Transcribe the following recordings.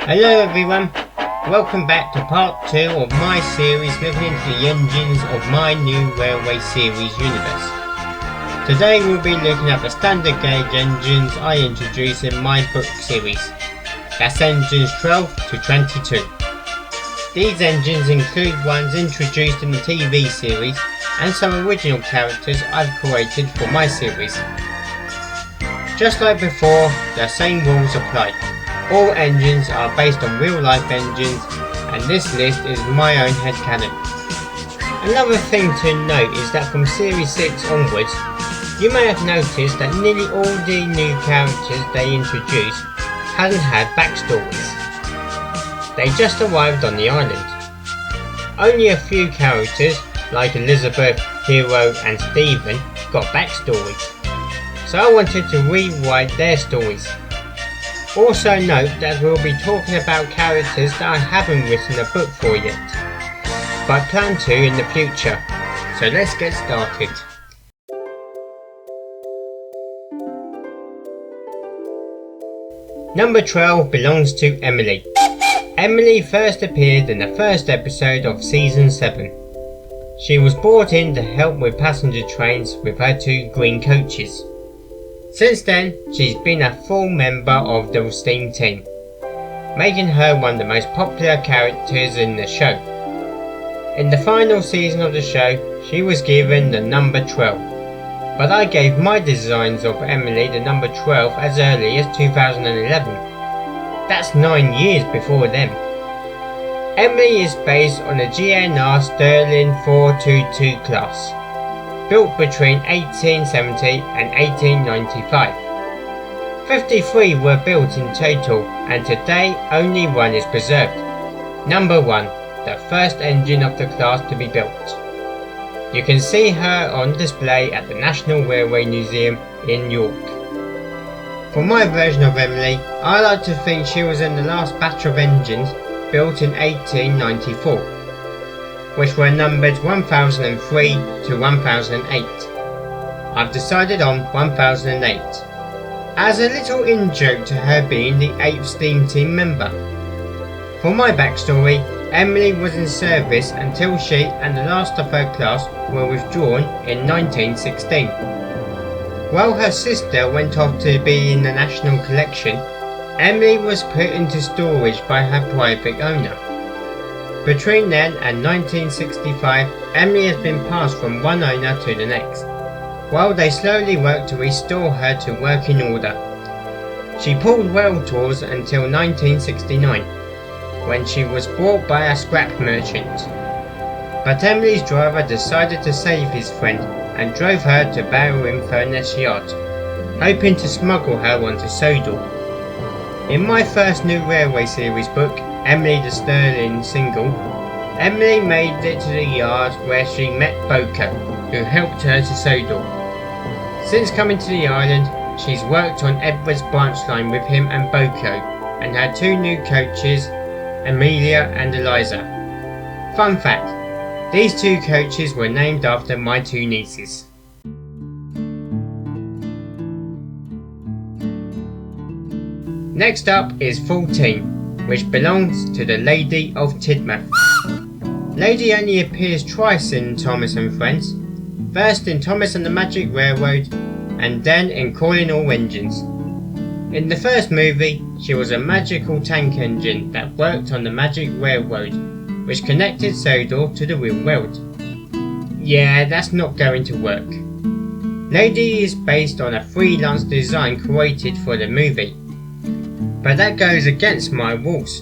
Hello everyone, welcome back to part 2 of my series looking into the engines of my new railway series universe. Today we'll be looking at the standard gauge engines I introduced in my book series. That's engines 12 to 22. These engines include ones introduced in the TV series and some original characters I've created for my series. Just like before, the same rules apply. All engines are based on real life engines, and this list is my own headcanon. Another thing to note is that from Series 6 onwards, you may have noticed that nearly all the new characters they introduced hadn't had backstories. They just arrived on the island. Only a few characters, like Elizabeth, Hero and Stephen, got backstories, so I wanted to rewrite their stories. Also note that we'll be talking about characters that I haven't written a book for yet, but plan to in the future, so let's get started. Number 12 belongs to Emily. Emily first appeared in the first episode of Season 7. She was brought in to help with passenger trains with her 2 green coaches. Since then, she's been a full member of the steam team, making her one of the most popular characters in the show. In the final season of the show, she was given the number 12, but I gave my designs of Emily the number 12 as early as 2011. That's 9 years before them. Emily is based on a GNR Sterling 422 class, built between 1870 and 1895. 53 were built in total, and today only one is preserved. Number 1, the first engine of the class to be built. You can see her on display at the National Railway Museum in York. For my version of Emily, I like to think she was in the last batch of engines built in 1894. Which were numbered 1003 to 1008. I've decided on 1008, as a little in-joke to her being the 8th steam team member. For my backstory, Emily was in service until she and the last of her class were withdrawn in 1916. While her sister went off to be in the National Collection, Emily was put into storage by her private owner. Between then and 1965, Emily has been passed from one owner to the next, while they slowly worked to restore her to working order. She pulled well tours until 1969, when she was bought by a scrap merchant. But Emily's driver decided to save his friend and drove her to Warington Furnace Yard, hoping to smuggle her onto Sodor. In my first new railway series book, Emily the Sterling single, Emily made it to the yard where she met Boko, who helped her to Sodor. Since coming to the island, she's worked on Edward's branch line with him and Boko, and had 2 new coaches, Amelia and Eliza. Fun fact, these 2 coaches were named after my 2 nieces. Next up is 14. Which belongs to the Lady of Tidmouth. Lady only appears twice in Thomas and Friends, first in Thomas and the Magic Railroad, and then in Calling All Engines. In the first movie, she was a magical tank engine that worked on the Magic Railroad, which connected Sodor to the real world. Yeah, that's not going to work. Lady is based on a freelance design created for the movie, but that goes against my rules,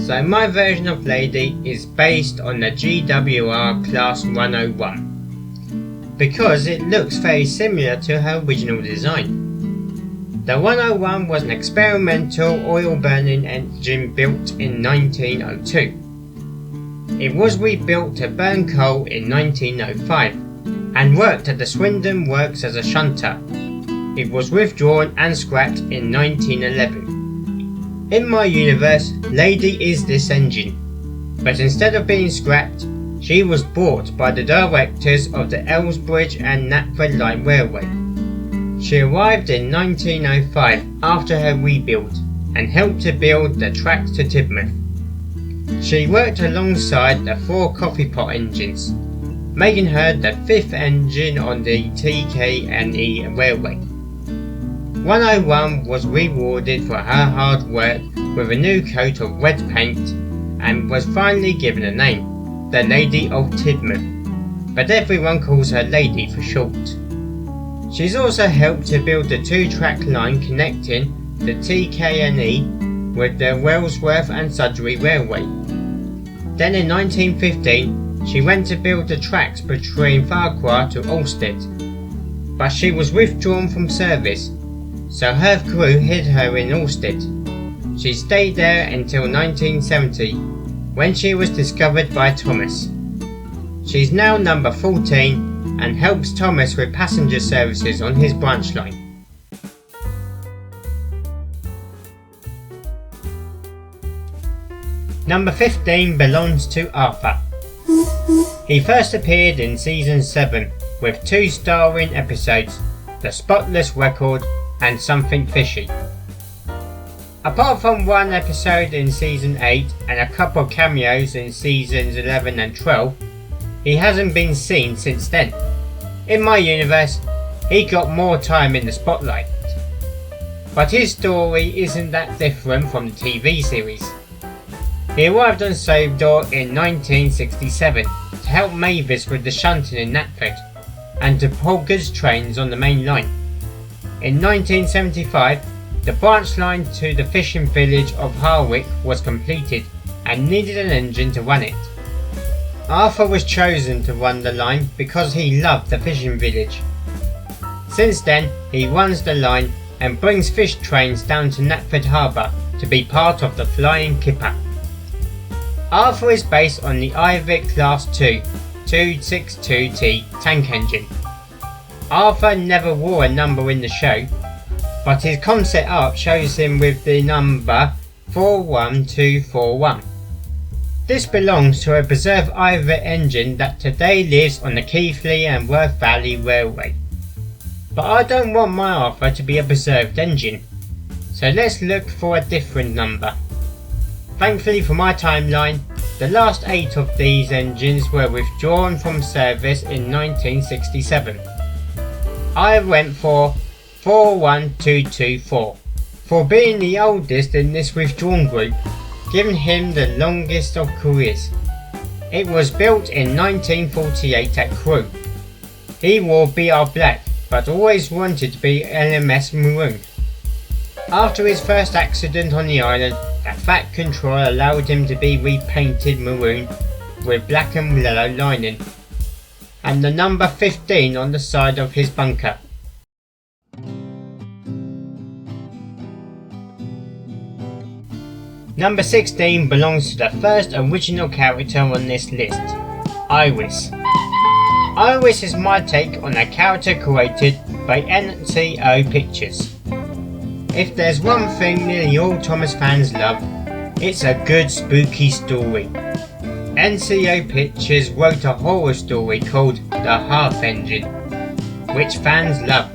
so my version of Lady is based on the GWR Class 101, because it looks very similar to her original design. The 101 was an experimental oil-burning engine built in 1902. It was rebuilt to burn coal in 1905, and worked at the Swindon Works as a shunter. It was withdrawn and scrapped in 1911. In my universe, Lady is this engine, but instead of being scrapped, she was bought by the directors of the Elsbridge and Knapford Light Railway. She arrived in 1905 after her rebuild, and helped to build the tracks to Tidmouth. She worked alongside the 4 coffee pot engines, making her the 5th engine on the TK&E railway. 101 was rewarded for her hard work with a new coat of red paint and was finally given a name, the Lady of Tidmouth, but everyone calls her Lady for short. She's also helped to build the 2-track line connecting the TK&E with the Wellsworth and Sudbury Railway. Then in 1915 she went to build the tracks between Farquhar to Alstead, but she was withdrawn from service, so her crew hid her in Alstead. She stayed there until 1970, when she was discovered by Thomas. She's now number 14 and helps Thomas with passenger services on his branch line. Number 15 belongs to Arthur. He first appeared in season 7 with 2 starring episodes, The Spotless Record and Something Fishy. Apart from 1 episode in season 8 and a couple of cameos in seasons 11 and 12, he hasn't been seen since then. In my universe, he got more time in the spotlight. But his story isn't that different from the TV series. He arrived on Sodor in 1967 to help Mavis with the shunting in Knapford and to pull goods trains on the main line. In 1975, the branch line to the fishing village of Harvey was completed and needed an engine to run it. Arthur was chosen to run the line because he loved the fishing village. Since then, he runs the line and brings fish trains down to Knapford Harbour to be part of the Flying Kipper. Arthur is based on the Ivy Class 2 262T tank engine. Arthur never wore a number in the show, but his concept art shows him with the number 41241. This belongs to a preserved Ivy engine that today lives on the Keighley and Worth Valley Railway. But I don't want my Arthur to be a preserved engine, so let's look for a different number. Thankfully for my timeline, the last 8 of these engines were withdrawn from service in 1967. I went for 41224 for being the oldest in this withdrawn group, giving him the longest of careers. It was built in 1948 at Crewe. He wore BR black but always wanted to be LMS maroon. After his first accident on the island, a fat control allowed him to be repainted maroon with black and yellow lining, and the number 15 on the side of his bunker. Number 16 belongs to the first original character on this list, Iris. Iris is my take on a character created by NCO Pictures. If there's one thing nearly all Thomas fans love, it's a good spooky story. NCO Pictures wrote a horror story called The Half Engine, which fans love.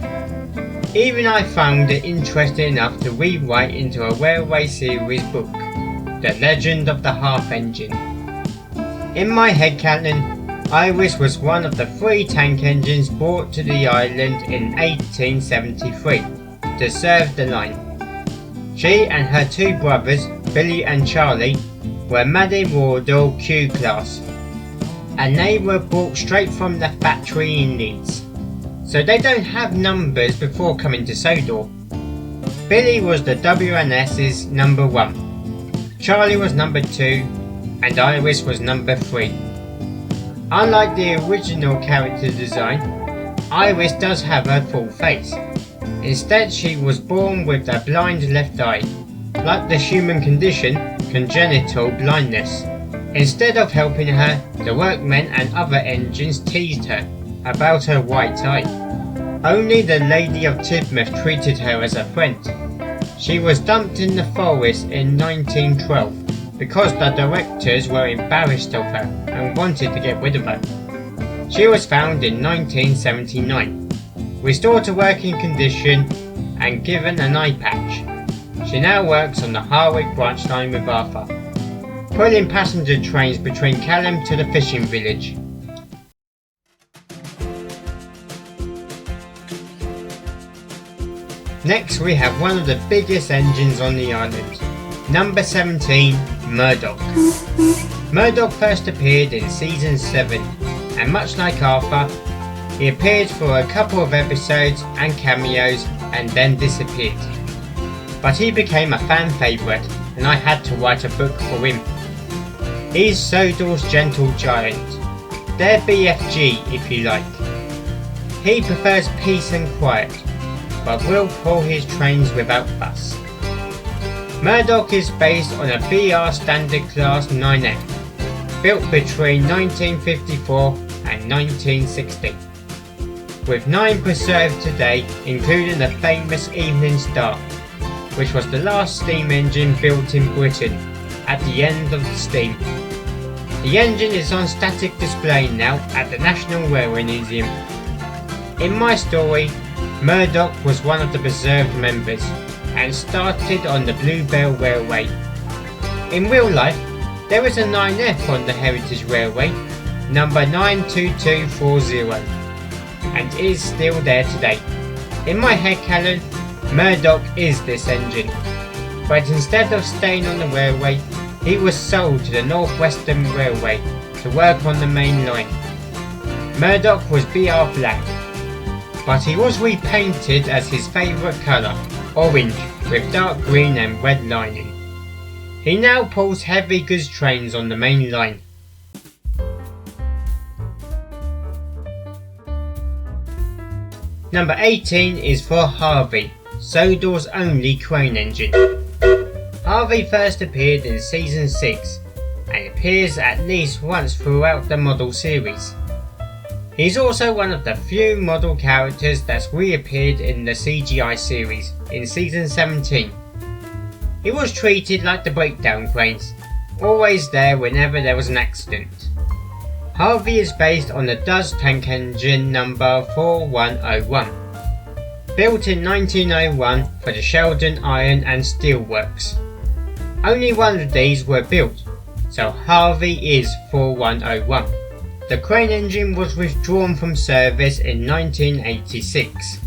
Even I found it interesting enough to rewrite into a railway series book, The Legend of the Half Engine. In my headcanon, Iris was one of the 3 tank engines brought to the island in 1873 to serve the line. She and her 2 brothers, Billy and Charlie, were Maddie Wardle Q class, and they were brought straight from the factory in Leeds, so they don't have numbers before coming to Sodor. Billy was the WNS's number 1, Charlie was number 2, and Iris was number 3. Unlike the original character design, Iris does have her full face. Instead, she was born with a blind left eye, like the human condition, congenital blindness. Instead of helping her, the workmen and other engines teased her about her white eye. Only the Lady of Tidmouth treated her as a friend. She was dumped in the forest in 1912 because the directors were embarrassed of her and wanted to get rid of her. She was found in 1979, restored to working condition and given an eye patch. She now works on the Harvey branch line with Arthur, pulling passenger trains between Callum to the fishing village. Next we have one of the biggest engines on the island, number 17, Murdoch. Murdoch first appeared in season 7, and much like Arthur, he appeared for a couple of episodes and cameos and then disappeared. But he became a fan favourite and I had to write a book for him. He's Sodor's gentle giant, their BFG if you like. He prefers peace and quiet, but will pull his trains without fuss. Murdoch is based on a BR Standard Class 9F, built between 1954 and 1960, with 9 preserved today, including the famous Evening Star, which was the last steam engine built in Britain at the end of the steam. The engine is on static display now at the National Railway Museum. In my story, Murdoch was one of the preserved members and started on the Bluebell Railway. In real life, there is a 9F on the Heritage Railway, number 92240, and is still there today. In my headcanon, Murdoch is this engine, but instead of staying on the railway, he was sold to the North Western Railway to work on the main line. Murdoch was BR black, but he was repainted as his favourite colour, orange with dark green and red lining. He now pulls heavy goods trains on the main line. Number 18 is for Harvey, Sodor's only crane engine. Harvey first appeared in season 6 and appears at least once throughout the model series. He's also one of the few model characters that's reappeared in the CGI series in season 17. He was treated like the breakdown cranes, always there whenever there was an accident. Harvey is based on the Duz tank engine number 4101, built in 1901 for the Sheldon Iron and Steel Works. Only one of these were built, so Harvey is 4101. The crane engine was withdrawn from service in 1986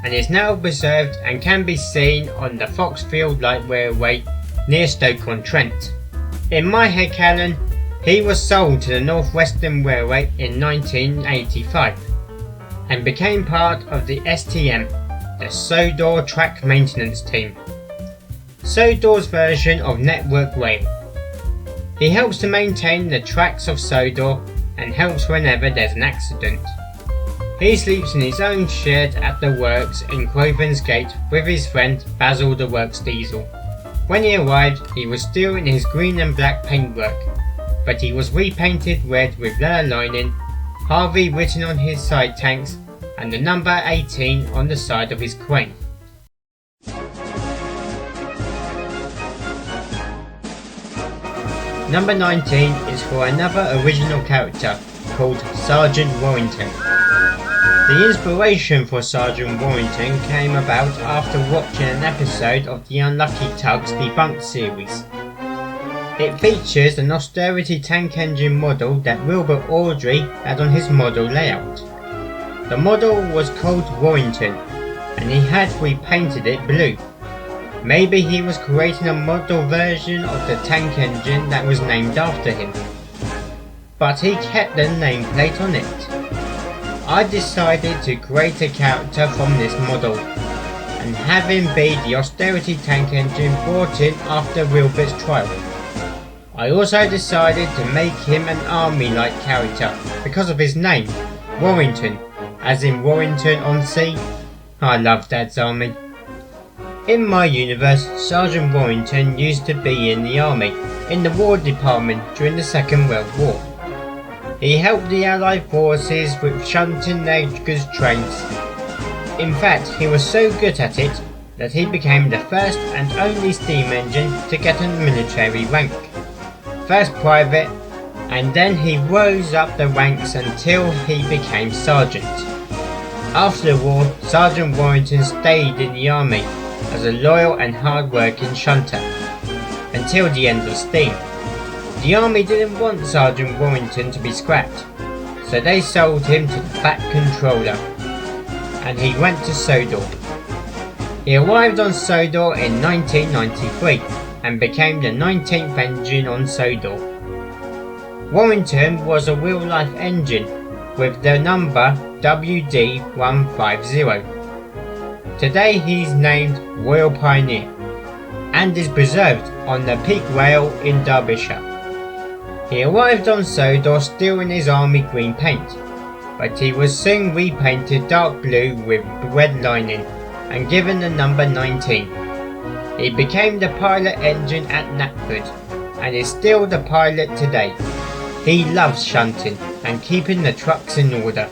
and is now preserved and can be seen on the Foxfield Light Railway near Stoke-on-Trent. In my headcanon, he was sold to the North Western Railway in 1985 and became part of the STM, the Sodor Track Maintenance Team, Sodor's version of Network Rail. He helps to maintain the tracks of Sodor and helps whenever there's an accident. He sleeps in his own shed at the works in Craven's Gate with his friend Basil the Works Diesel. When he arrived, he was still in his green and black paintwork, but he was repainted red with leather lining, Harvey written on his side tanks, and the number 18 on the side of his crane. Number 19 is for another original character called Sergeant Warington. The inspiration for Sergeant Warington came about after watching an episode of the Unlucky Tugs Debunked series. It features an austerity tank engine model that Wilbur Audrey had on his model layout. The model was called Warington, and he had repainted it blue. Maybe he was creating a model version of the tank engine that was named after him, but he kept the nameplate on it. I decided to create a character from this model and have him be the austerity tank engine brought in after Wilbur's trial. I also decided to make him an army-like character because of his name, Warington, as in Warrington-on-Sea. I love Dad's army. In my universe, Sergeant Warington used to be in the army, in the War Department during the Second World War. He helped the Allied forces with shunting their goods trains. In fact, he was so good at it that he became the first and only steam engine to get a military rank. First private, and then he rose up the ranks until he became sergeant. After the war, Sergeant Warington stayed in the army as a loyal and hard-working shunter, until the end of steam. The army didn't want Sergeant Warington to be scrapped, so they sold him to the Fat Controller, and he went to Sodor. He arrived on Sodor in 1993 and became the 19th engine on Sodor. Warington was a real-life engine with the number WD150. Today he's named Royal Pioneer and is preserved on the Peak Rail in Derbyshire. He arrived on Sodor still in his army green paint, but he was soon repainted dark blue with red lining and given the number 19. He became the pilot engine at Knapford and is still the pilot today. He loves shunting and keeping the trucks in order.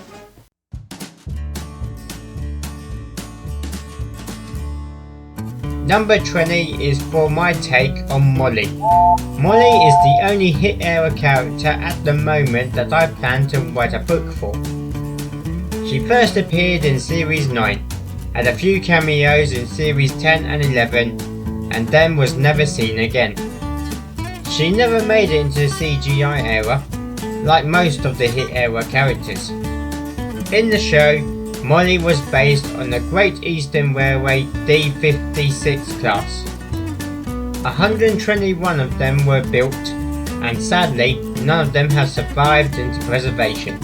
Number 20 is for my take on Molly. Molly is the only hit era character at the moment that I plan to write a book for. She first appeared in Series 9, had a few cameos in Series 10 and 11, and then was never seen again. She never made it into the CGI era, like most of the hit era characters. In the show, Molly was based on the Great Eastern Railway D56 class. 121 of them were built, and sadly none of them have survived into preservation.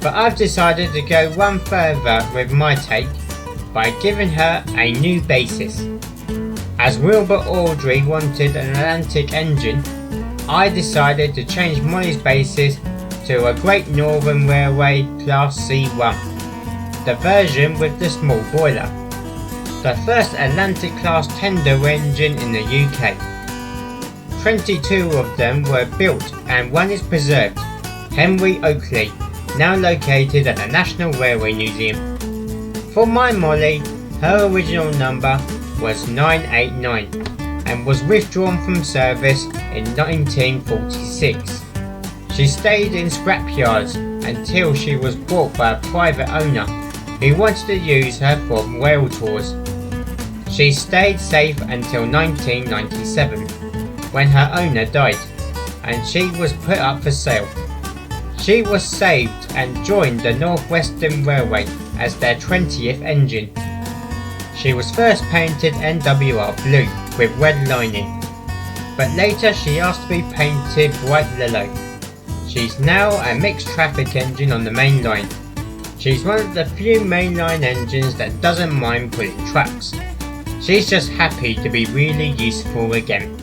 But I've decided to go one further with my take by giving her a new basis. As Wilbur Awdry wanted an Atlantic engine, I decided to change Molly's basis to a Great Northern Railway Class C1. The version with the small boiler. The first Atlantic class tender engine in the UK. 22 of them were built and one is preserved, Henry Oakley, now located at the National Railway Museum. For my Molly, her original number was 989 and was withdrawn from service in 1946. She stayed in scrapyards until she was bought by a private owner who wanted to use her for rail tours. She stayed safe until 1997, when her owner died, and she was put up for sale. She was saved and joined the North Western Railway as their 20th engine. She was first painted NWR blue with red lining, but later she asked to be painted bright yellow. She's now a mixed traffic engine on the main line. She's one of the few mainline engines that doesn't mind pulling trucks. She's just happy to be really useful again.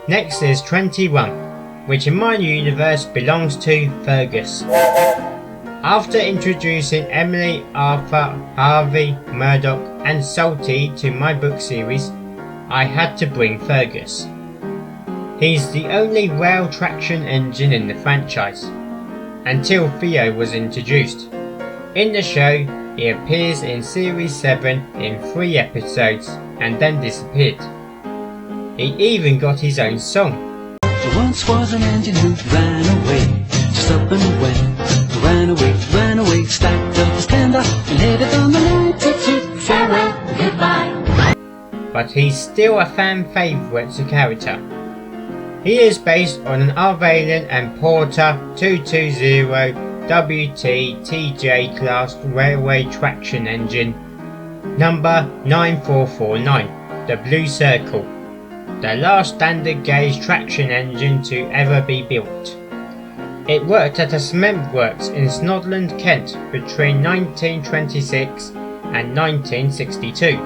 Next is 21, which in my universe belongs to Fergus. After introducing Emily, Arthur, Harvey, Murdoch and Salty to my book series, I had to bring Fergus. He's the only rail traction engine in the franchise, until Theo was introduced. In the show, he appears in Series 7 in 3 episodes and then disappeared. He even got his own song. There once was an engine who ran away, just up and went. Ran away, stacked up his tender and headed on the line to farewell, goodbye. But he's still a fan favourite character. He is based on an Arvalian and Porter 220 WT TJ class railway traction engine, number 9449, the Blue Circle, the last standard gauge traction engine to ever be built. It worked at a cement works in Snodland, Kent between 1926 and 1962.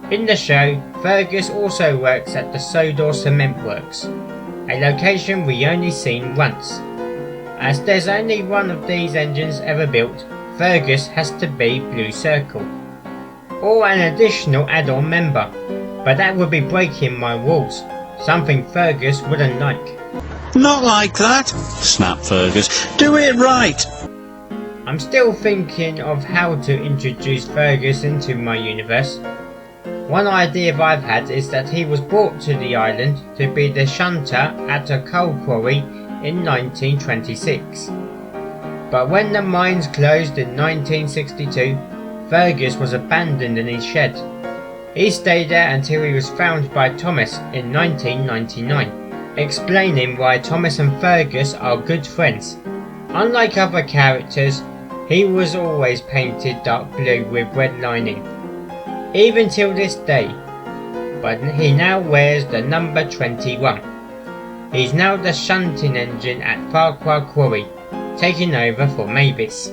In the show, Fergus also works at the Sodor Cement Works, a location we only seen once. As there's only one of these engines ever built, Fergus has to be Blue Circle, or an additional add-on member, but that would be breaking my rules, something Fergus wouldn't like. Not like that, snapped Fergus. Do it right. I'm still thinking of how to introduce Fergus into my universe. One idea I've had is that he was brought to the island to be the shunter at a coal quarry in 1926. But when the mines closed in 1962, Fergus was abandoned in his shed. He stayed there until he was found by Thomas in 1999, explaining why Thomas and Fergus are good friends. Unlike other characters, he was always painted dark blue with red lining, even till this day, but he now wears the number 21. He's now the shunting engine at Farquhar Quarry, taking over for Mavis.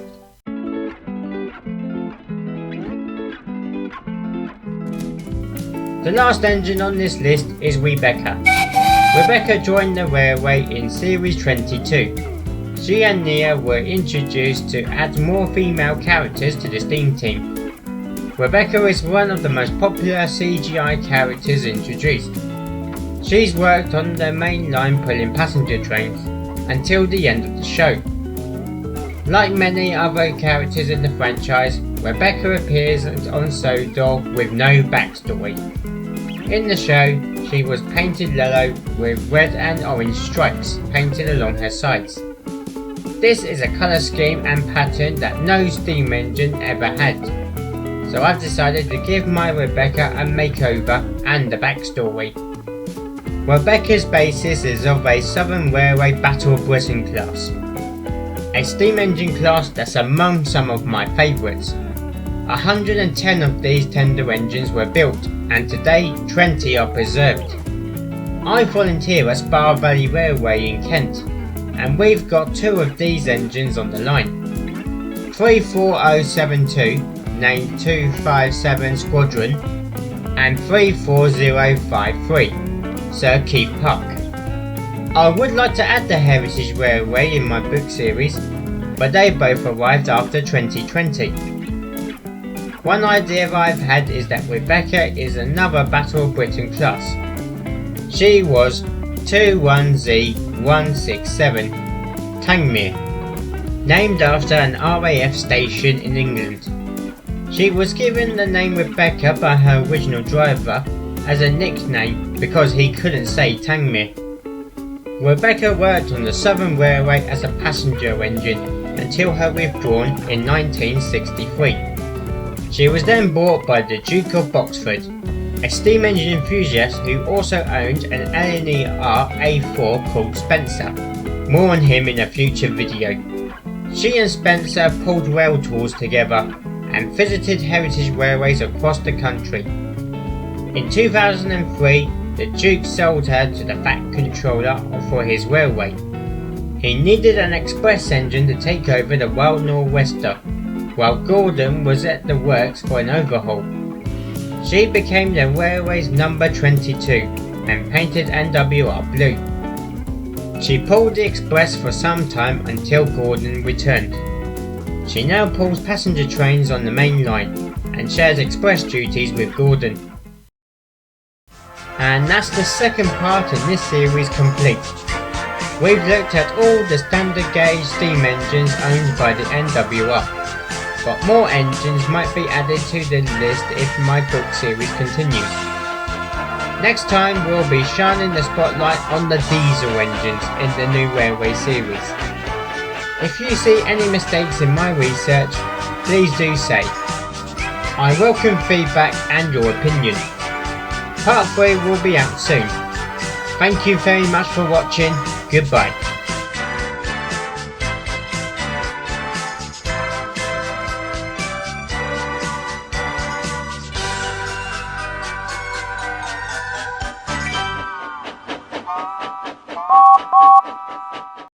The last engine on this list is Rebecca. Rebecca joined the railway in Series 22. She and Nia were introduced to add more female characters to the steam team. Rebecca is one of the most popular CGI characters introduced. She's worked on the main line pulling passenger trains until the end of the show. Like many other characters in the franchise, Rebecca appears on Sodor with no backstory. In the show, she was painted yellow with red and orange stripes painted along her sides. This is a colour scheme and pattern that no steam engine ever had, so I've decided to give my Rebecca a makeover and a backstory. Rebecca's basis is of a Southern Railway Battle of Britain class, a steam engine class that's among some of my favourites. 110 of these tender engines were built, and today 20 are preserved. I volunteer at Spa Valley Railway in Kent, and we've got 2 of these engines on the line. 34072, named 257 Squadron, and 34053, Sir Keith Park. I would like to add the Heritage Railway in my book series, but they both arrived after 2020. One idea I've had is that Rebecca is another Battle of Britain class. She was 21Z167 Tangmere, named after an RAF station in England. She was given the name Rebecca by her original driver as a nickname because he couldn't say Tangmere. Rebecca worked on the Southern Railway as a passenger engine until her withdrawal in 1963. She was then bought by the Duke of Boxford, a steam engine enthusiast who also owned an LNER A4 called Spencer. More on him in a future video. She and Spencer pulled rail tours together and visited heritage railways across the country. In 2003, the Duke sold her to the Fat Controller for his railway. He needed an express engine to take over the Royal Northwester, while Gordon was at the works for an overhaul. She became the railway's number 22 and painted NWR blue. She pulled the express for some time until Gordon returned. She now pulls passenger trains on the main line and shares express duties with Gordon. And that's the second part in this series complete. We've looked at all the standard gauge steam engines owned by the NWR, but more engines might be added to the list if my book series continues. Next time we'll be shining the spotlight on the diesel engines in the new railway series. If you see any mistakes in my research, please do say. I welcome feedback and your opinion. Part 3 will be out soon. Thank you very much for watching. Goodbye.